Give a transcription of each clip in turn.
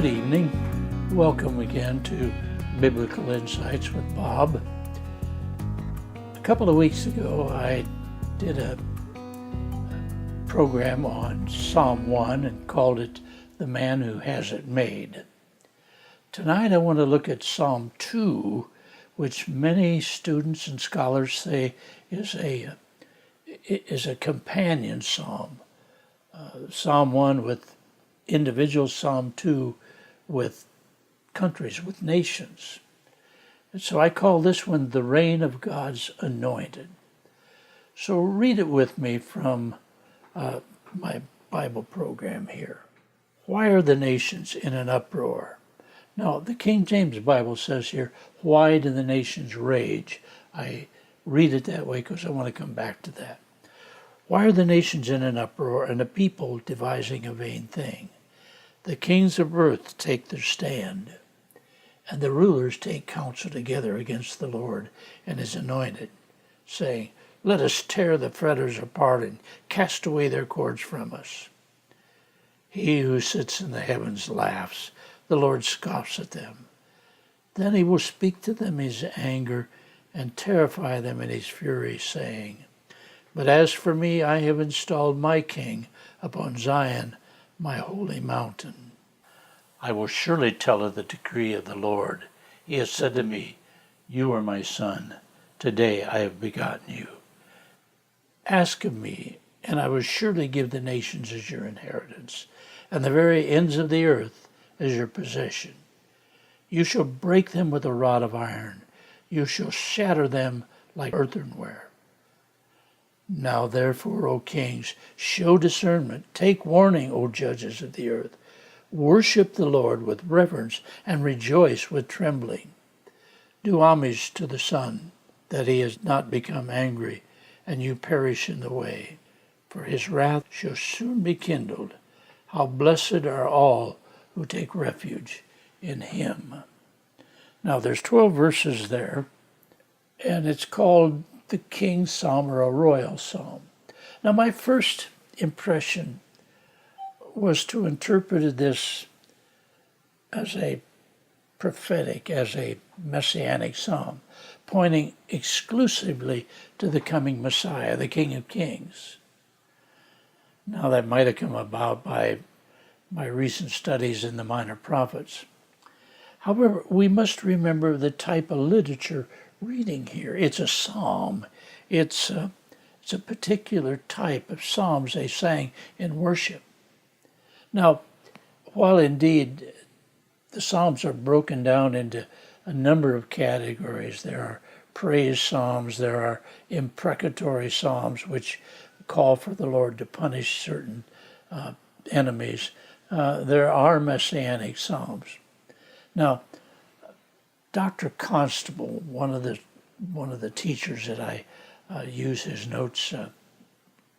Good evening. Welcome again to Biblical Insights with Bob. A couple of weeks ago, I did a program on Psalm 1 and called it The Man Who Has It Made. Tonight, I want to look at Psalm 2, which many students and scholars say is a companion psalm. Psalm 1 with individuals, Psalm 2 with countries, with nations. And so I call this one the reign of God's Anointed. So read it with me from my Bible program here. Why are the nations in an uproar? Now, the King James Bible says here, why do the nations rage? I read it that way because I want to come back to that. Why are the nations in an uproar and the people devising a vain thing? The kings of earth take their stand, and the rulers take counsel together against the Lord and his anointed, saying, let us tear the fetters apart and cast away their cords from us. He who sits in the heavens laughs. The Lord scoffs at them. Then he will speak to them in his anger and terrify them in his fury, saying, but as for me, I have installed my king upon Zion, my holy mountain. I will surely tell of the decree of the Lord. He has said to me, you are my son. Today I have begotten you. Ask of me, and I will surely give the nations as your inheritance, and the very ends of the earth as your possession. You shall break them with a rod of iron. You shall shatter them like earthenware. Now therefore, O kings, show discernment. Take warning, O judges of the earth. Worship the Lord with reverence and rejoice with trembling. Do homage to the Son, that he has not become angry, and you perish in the way. For his wrath shall soon be kindled. How blessed are all who take refuge in him. Now there's 12 verses there, and it's called the King's Psalm, or a royal psalm. Now my first impression was to interpret this as a prophetic, as a Messianic psalm, pointing exclusively to the coming Messiah, the King of Kings. Now that might have come about by my recent studies in the Minor Prophets. However, we must remember the type of literature reading here. It's a psalm. It's a particular type of psalms they sang in worship. Now, while indeed the psalms are broken down into a number of categories, there are praise psalms, there are imprecatory psalms, which call for the Lord to punish certain enemies. There are messianic psalms. Now, Dr. Constable, one of the teachers that I use his notes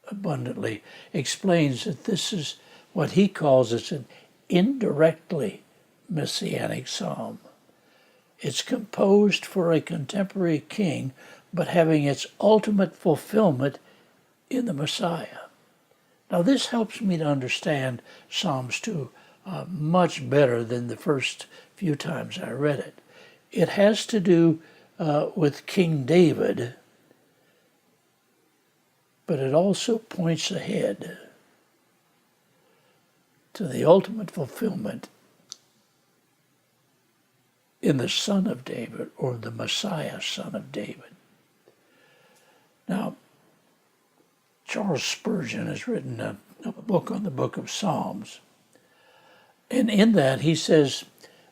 abundantly, explains that this is what he calls an indirectly messianic psalm. It's composed for a contemporary king, but having its ultimate fulfillment in the Messiah. Now this helps me to understand Psalms 2 much better than the first few times I read it. It has to do with King David, but it also points ahead to the ultimate fulfillment in the Son of David, or the Messiah, Son of David. Now, Charles Spurgeon has written a book on the book of Psalms, and in that he says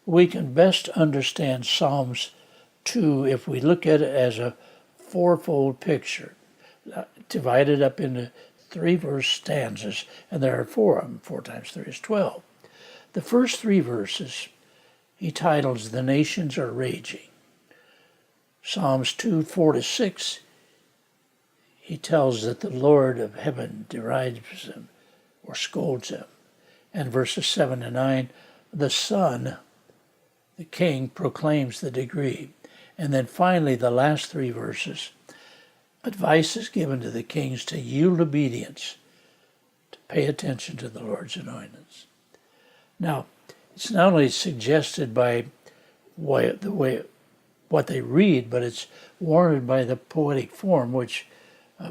we can best understand Psalms 2 if we look at it as a fourfold picture, divided up into 3 verse stanzas, and there are 4 of them. 4 times 3 is 12. The first 3 verses he titles, The Nations Are Raging. Psalms 2, 4-6, he tells that the Lord of heaven derides them or scolds them. And verses 7-9, the Son, the King, proclaims the decree. And then finally, the last 3 verses, advice is given to the kings to yield obedience, to pay attention to the Lord's anointings. Now, It's not only suggested by what they read, but it's warranted by the poetic form, which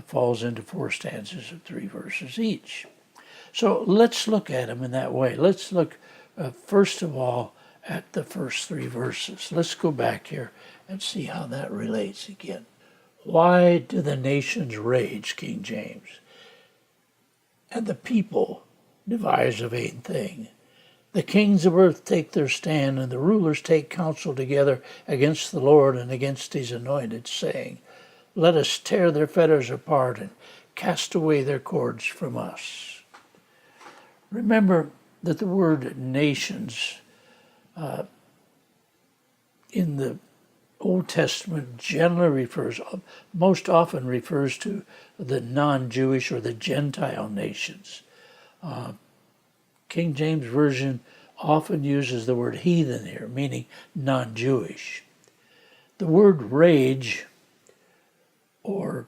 falls into 4 stanzas of 3 verses each. So let's look at them in that way. Let's look first of all at the first 3 verses. Let's go back here and see how that relates again. Why do the nations rage, King James, and the people devise a vain thing? The kings of earth take their stand, and the rulers take counsel together against the Lord and against his anointed, saying, let us tear their fetters apart and cast away their cords from us. Remember that the word nations in the Old Testament generally most often refers to the non-Jewish or the Gentile nations. King James Version often uses the word heathen here, meaning non-Jewish. The word rage, or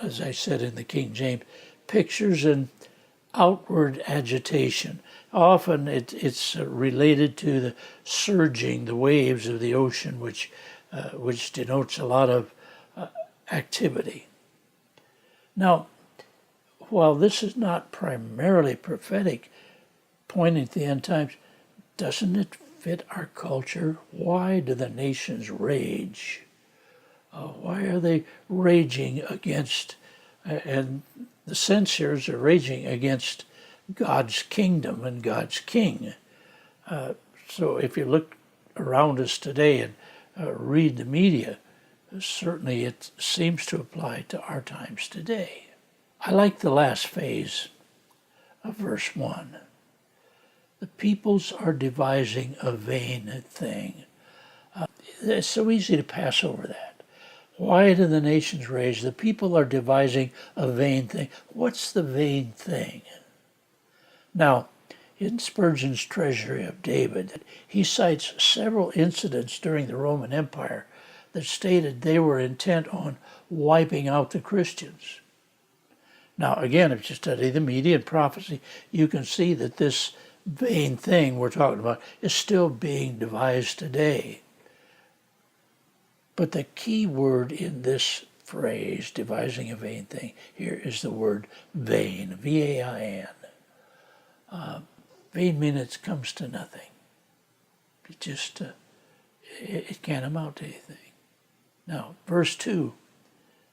as I said in the King James, pictures an outward agitation. Often it's related to the surging, the waves of the ocean, which denotes a lot of activity. Now, while this is not primarily prophetic, pointing to the end times, doesn't it fit our culture? Why do the nations rage? Why are they raging against, and the sense here is they're raging against God's kingdom and God's king. So if you look around us today and read the media, certainly it seems to apply to our times today. I like the last phase of verse 1. The peoples are devising a vain thing. It's so easy to pass over that. Why do the nations rage? The people are devising a vain thing. What's the vain thing? Now, in Spurgeon's Treasury of David, he cites several incidents during the Roman Empire that stated they were intent on wiping out the Christians. Now, again, if you study the media and prophecy, you can see that this vain thing we're talking about is still being devised today. But the key word in this phrase, devising a vain thing, here is the word vain, V-A-I-N. Vain means it comes to nothing. It just, it can't amount to anything. Now, verse 2,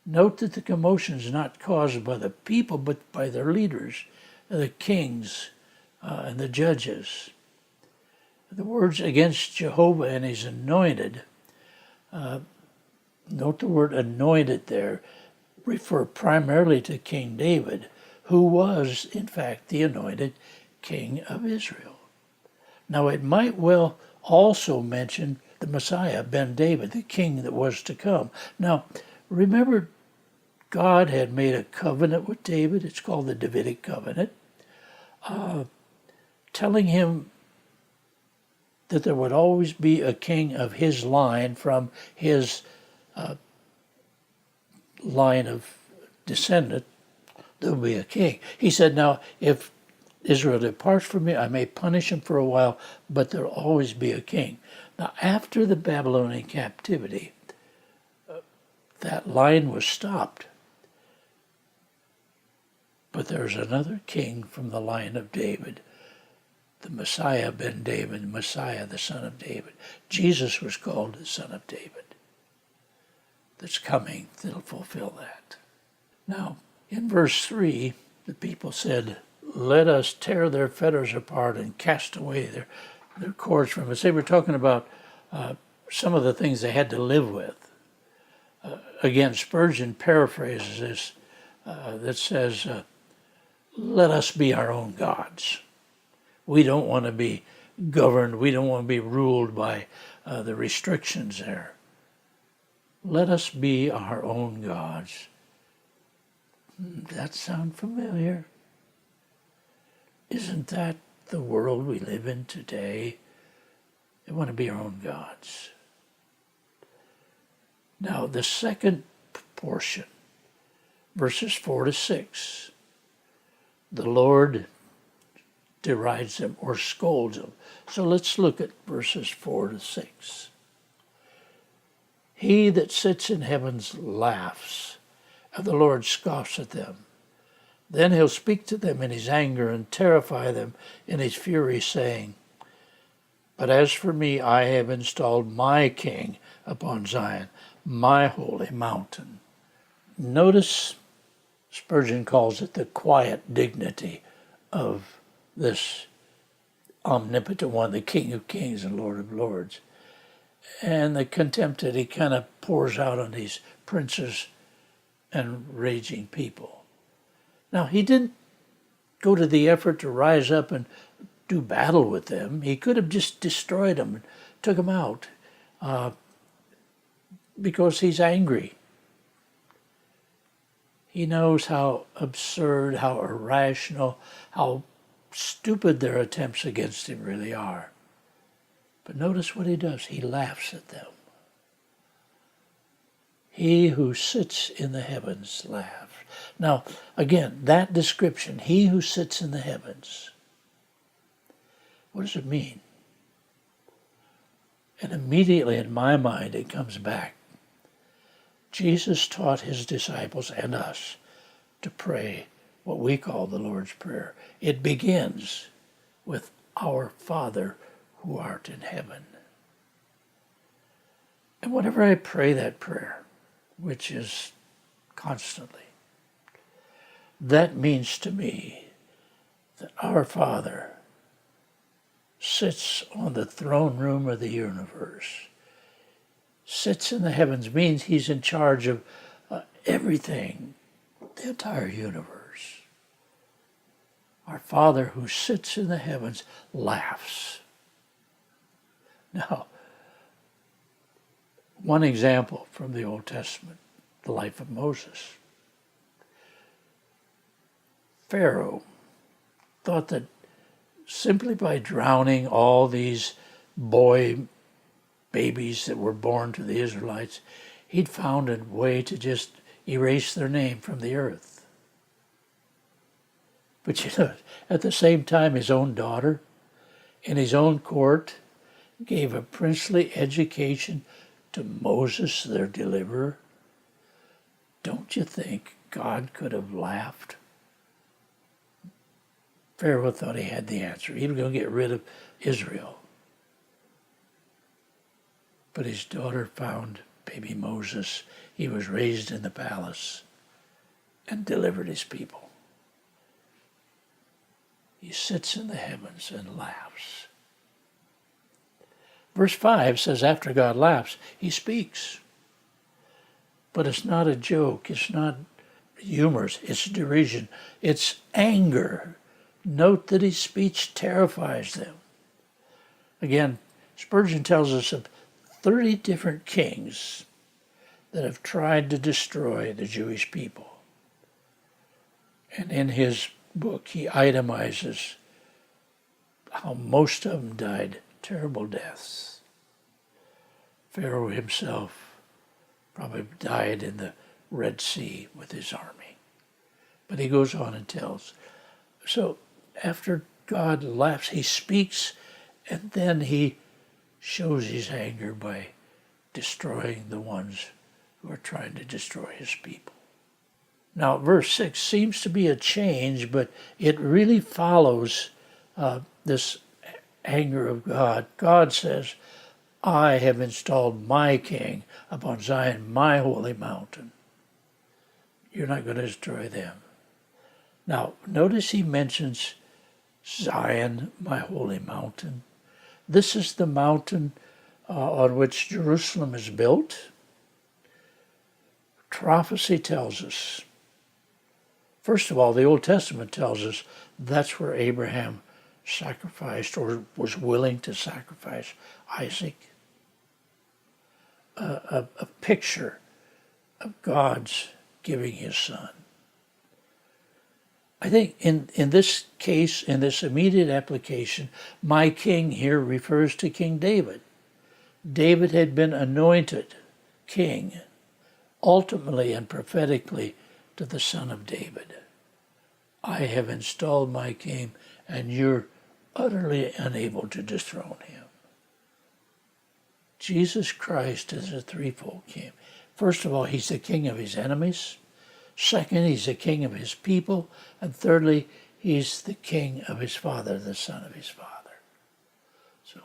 note that the commotion is not caused by the people, but by their leaders, the kings and the judges. The words against Jehovah and his anointed, note the word anointed there, refer primarily to King David, who was, in fact, the anointed king of Israel. Now, it might well also mention the Messiah, Ben David, the king that was to come. Now, remember, God had made a covenant with David. It's called the Davidic Covenant, telling him that there would always be a king of his line from his line of descendant. There will be a king. He said, now, if Israel departs from me, I may punish him for a while, but there will always be a king. Now, after the Babylonian captivity, that line was stopped. But there's another king from the line of David, the Messiah Ben David, the Messiah, the son of David. Jesus was called the son of David. That's coming, that'll fulfill that. Now, in verse 3, the people said, let us tear their fetters apart and cast away their cords from us. They were talking about some of the things they had to live with. Again, Spurgeon paraphrases this that says, let us be our own gods. We don't want to be governed. We don't want to be ruled by the restrictions there. Let us be our own gods. Does that sound familiar? Isn't that the world we live in today? They want to be our own gods. Now, the second portion, verses 4 to 6, the Lord derides them or scolds them. So let's look at verses 4 to 6. He that sits in heavens laughs, and the Lord scoffs at them. Then he'll speak to them in his anger and terrify them in his fury, saying, But as for me, I have installed my king upon Zion, my holy mountain. Notice Spurgeon calls it the quiet dignity of this omnipotent one, the King of Kings and Lord of Lords, and the contempt that he kind of pours out on these princes and raging people. Now, he didn't go to the effort to rise up and do battle with them. He could have just destroyed them and took them out because he's angry. He knows how absurd, how irrational, how stupid their attempts against him really are. But notice what he does. He laughs at them. He who sits in the heavens laughs. Now, again, that description, he who sits in the heavens, what does it mean? And immediately in my mind it comes back. Jesus taught his disciples and us to pray what we call the Lord's Prayer. It begins with our Father who art in heaven. And whenever I pray that prayer, which is constantly, that means to me that our Father sits on the throne room of the universe. Sits in the heavens means he's in charge of everything, the entire universe. Our Father who sits in the heavens laughs. Now, one example from the Old Testament, the life of Moses. Pharaoh thought that simply by drowning all these babies that were born to the Israelites, he'd found a way to just erase their name from the earth. But you know, at the same time, his own daughter in his own court gave a princely education to Moses, their deliverer. Don't you think God could have laughed? Pharaoh thought he had the answer. He was going to get rid of Israel. But his daughter found baby Moses. He was raised in the palace and delivered his people. He sits in the heavens and laughs. Verse 5 says after God laughs, he speaks. But it's not a joke. It's not humorous. It's derision. It's anger. Note that his speech terrifies them. Again, Spurgeon tells us of 30 different kings that have tried to destroy the Jewish people. And in his book, he itemizes how most of them died terrible deaths. Pharaoh himself probably died in the Red Sea with his army. But he goes on and tells. So after God laughs, he speaks, and then he shows his anger by destroying the ones who are trying to destroy his people. Now, verse 6 seems to be a change, but it really follows this anger of God. God says, I have installed my king upon Zion, my holy mountain. You're not going to destroy them. Now, notice he mentions Zion, my holy mountain. This is the mountain on which Jerusalem is built. Prophecy tells us. First of all, the Old Testament tells us that's where Abraham sacrificed or was willing to sacrifice Isaac. A picture of God's giving his son. I think in this case, in this immediate application, my king here refers to King David. David had been anointed king, ultimately and prophetically to the son of David. I have installed my king, and you're utterly unable to dethrone him. Jesus Christ is a threefold king. First of all, he's the king of his enemies. Second, he's the king of his people. And thirdly, he's the king of his Father, the Son of his Father. So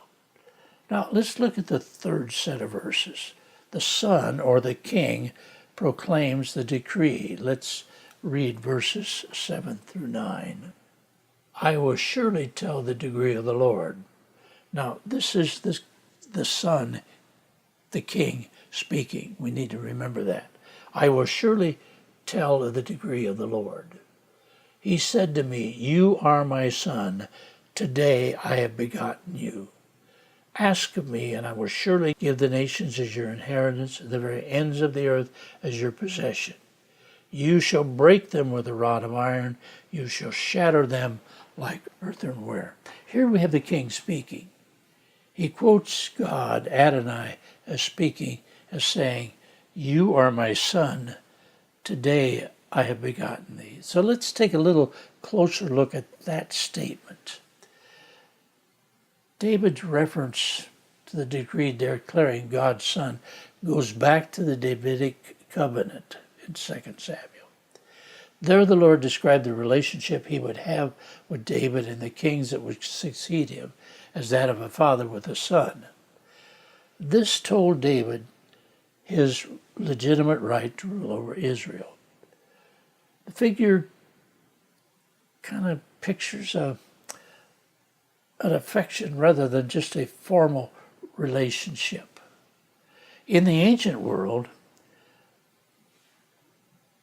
now let's look at the third set of verses. The Son, or the King, proclaims the decree. Let's read verses 7 through 9. I will surely tell the decree of the Lord. Now, this is the Son, the King, speaking. We need to remember that. I will surely tell of the decree of the Lord. He said to me, you are my Son. Today I have begotten you. Ask of me, and I will surely give the nations as your inheritance, the very ends of the earth as your possession. You shall break them with a rod of iron. You shall shatter them like earthenware. Here we have the king speaking. He quotes God, Adonai, as speaking, as saying, you are my Son. Today I have begotten thee. So let's take a little closer look at that statement. David's reference to the decree declaring God's Son goes back to the Davidic Covenant in 2 Samuel. There the Lord described the relationship he would have with David and the kings that would succeed him as that of a father with a son. This told David his legitimate right to rule over Israel. The figure kind of pictures an affection rather than just a formal relationship. In the ancient world,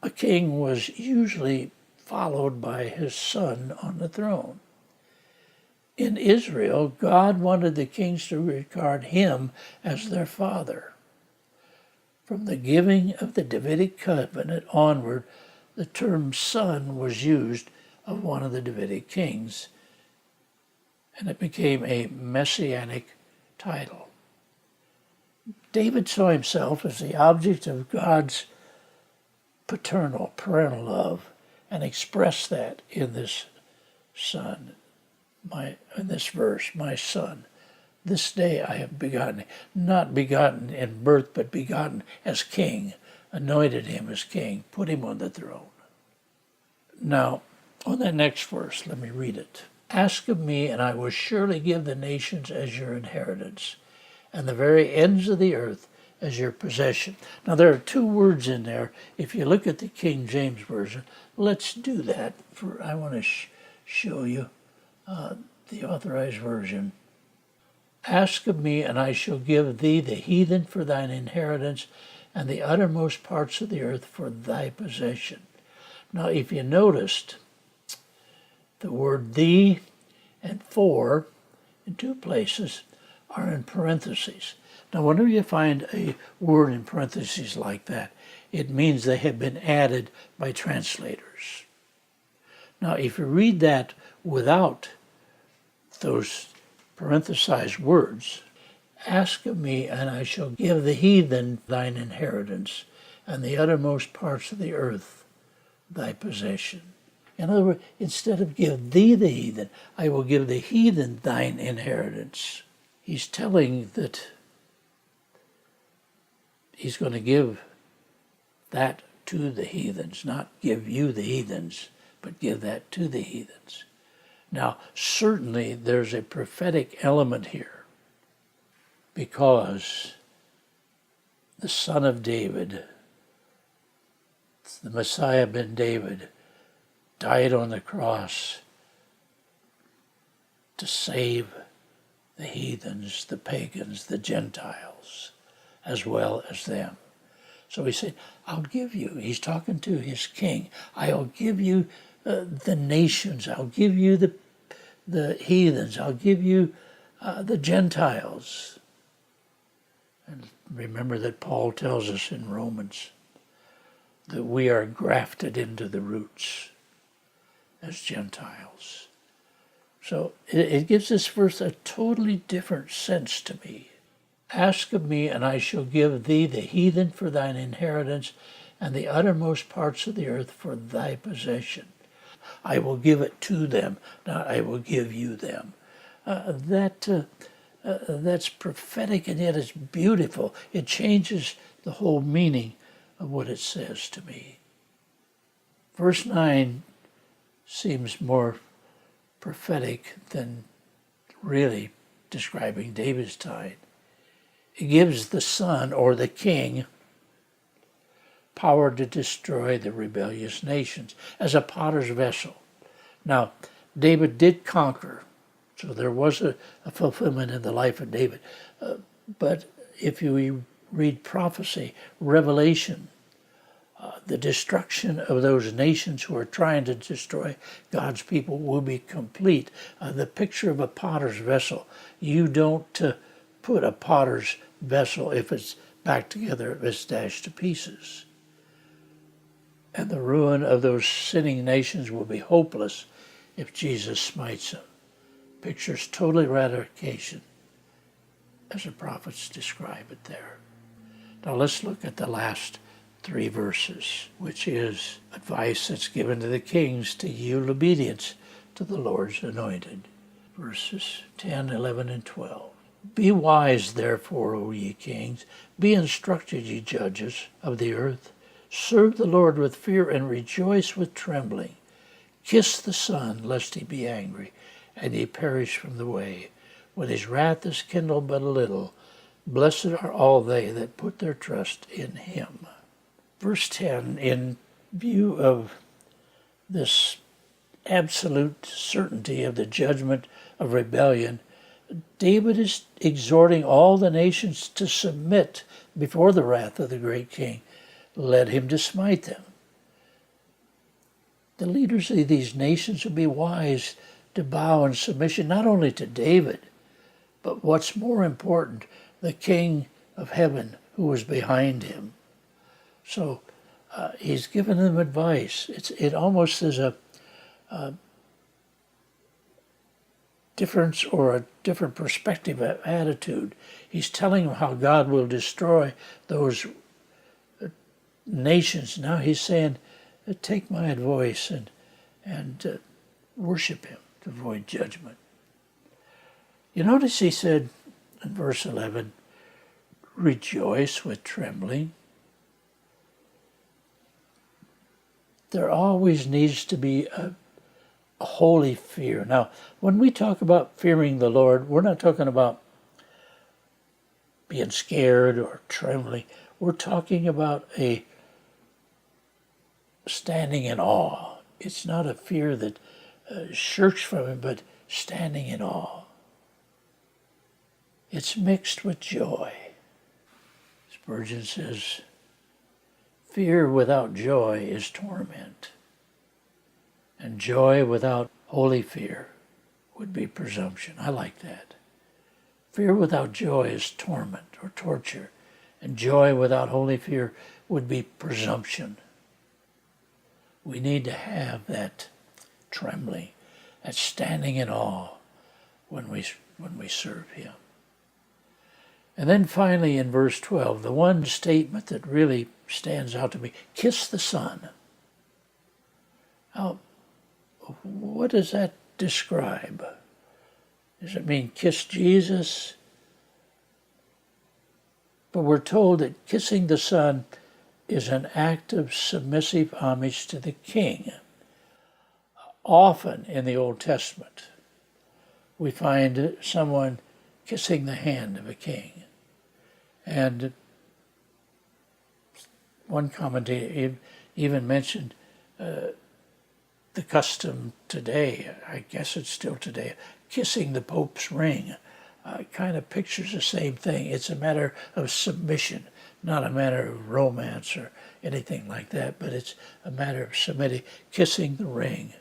a king was usually followed by his son on the throne. In Israel, God wanted the kings to regard him as their father. From the giving of the Davidic Covenant onward, the term son was used of one of the Davidic kings, and it became a Messianic title. David saw himself as the object of God's parental love, and expressed that in this son, in this verse, my son. This day I have begotten, not begotten in birth, but begotten as king, anointed him as king, put him on the throne. Now, on that next verse, let me read it. Ask of me, and I will surely give the nations as your inheritance, and the very ends of the earth as your possession. Now, there are two words in there. If you look at the King James Version, let's do that. I want to show you the Authorized Version. Ask of me, and I shall give thee the heathen for thine inheritance, and the uttermost parts of the earth for thy possession. Now, if you noticed, the word thee and for in two places are in parentheses. Now, whenever you find a word in parentheses like that, it means they have been added by translators. Now, if you read that without those parenthesized words, ask of me, and I shall give the heathen thine inheritance, and the uttermost parts of the earth thy possession. In other words, instead of give thee the heathen, I will give the heathen thine inheritance. He's telling that he's going to give that to the heathens, not give you the heathens, but give that to the heathens. Now, certainly there's a prophetic element here, because the son of David, the Messiah ben David, died on the cross to save the heathens, the pagans, the Gentiles, as well as them. So he said, I'll give you, he's talking to his king, I'll give you the nations, I'll give you the heathens, I'll give you the Gentiles. And remember that Paul tells us in Romans that we are grafted into the roots as Gentiles. So it gives this verse a totally different sense to me. Ask of me, and I shall give thee the heathen for thine inheritance, and the uttermost parts of the earth for thy possession. I will give it to them, not I will give you them. That's prophetic, and yet it's beautiful. It changes the whole meaning of what it says to me. Verse 9 seems more prophetic than really describing David's time. It gives the son, or the king, power to destroy the rebellious nations as a potter's vessel. Now, David did conquer, so there was a fulfillment in the life of David. But if you read prophecy, Revelation, the destruction of those nations who are trying to destroy God's people will be complete. The picture of a potter's vessel, you don't put a potter's vessel, if it's back together, if it's dashed to pieces. And the ruin of those sinning nations will be hopeless if Jesus smites them. Pictures total eradication, as the prophets describe it there. Now let's look at the last 3 verses, which is advice that's given to the kings to yield obedience to the Lord's anointed. Verses 10, 11, and 12. Be wise, therefore, O ye kings, be instructed, ye judges of the earth. Serve the Lord with fear and rejoice with trembling. Kiss the Son, lest he be angry, and ye perish from the way, when his wrath is kindled but a little. Blessed are all they that put their trust in him. Verse 10, in view of this absolute certainty of the judgment of rebellion, David is exhorting all the nations to submit before the wrath of the great king, led him to smite them. The leaders of these nations will be wise to bow in submission not only to David, but what's more important, the King of heaven who was behind him. So he's given them advice. It almost is a difference or a different perspective of attitude. He's telling them how God will destroy those nations. Now he's saying, take my advice and worship him to avoid judgment. You notice he said in verse 11, rejoice with trembling. There always needs to be a holy fear. Now, when we talk about fearing the Lord, we're not talking about being scared or trembling. We're talking about a standing in awe. It's not a fear that shirks from him, but standing in awe. It's mixed with joy. Spurgeon says, fear without joy is torment, and joy without holy fear would be presumption. I like that. Fear without joy is torment or torture, and joy without holy fear would be presumption. We need to have that trembling, that standing in awe when we serve him. And then finally in verse 12, the one statement that really stands out to me, kiss the Son. Now, what does that describe? Does it mean kiss Jesus? But we're told that kissing the Son is an act of submissive homage to the King. Often in the Old Testament, we find someone kissing the hand of a king. And one commentator even mentioned the custom today, I guess it's still today, kissing the Pope's ring. Kind of pictures the same thing. It's a matter of submission, not a matter of romance or anything like that, but it's a matter of submitting, kissing the ring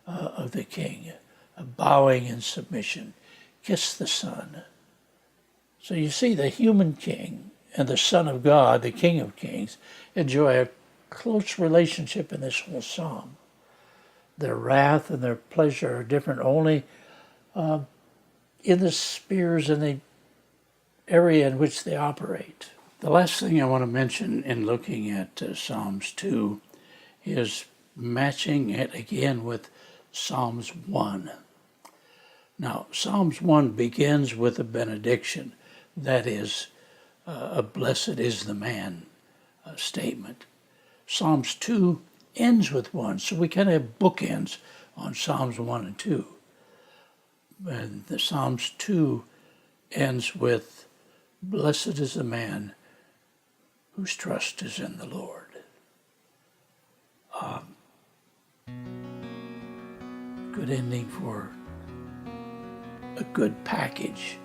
of the king, bowing in submission. Kiss the Son. So you see the human king and the Son of God, the King of Kings, enjoy a close relationship in this whole psalm. Their wrath and their pleasure are different only in the spheres and the area in which they operate. The last thing I want to mention in looking at Psalms 2 is matching it again with Psalms 1. Now, Psalms 1 begins with a benediction. That is, a blessed is the man statement. Psalms 2 ends with one, so we kind of have bookends on Psalms 1 and 2. And the Psalms 2 ends with, blessed is the man whose trust is in the Lord. Good ending for a good package.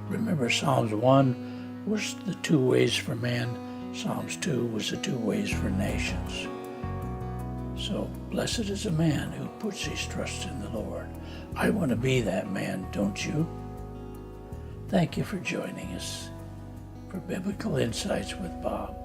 Remember, Psalms 1 was the 2 ways for man. Psalms 2 was the 2 ways for nations. So, blessed is a man who puts his trust in the Lord. I want to be that man, don't you? Thank you for joining us for Biblical Insights with Bob.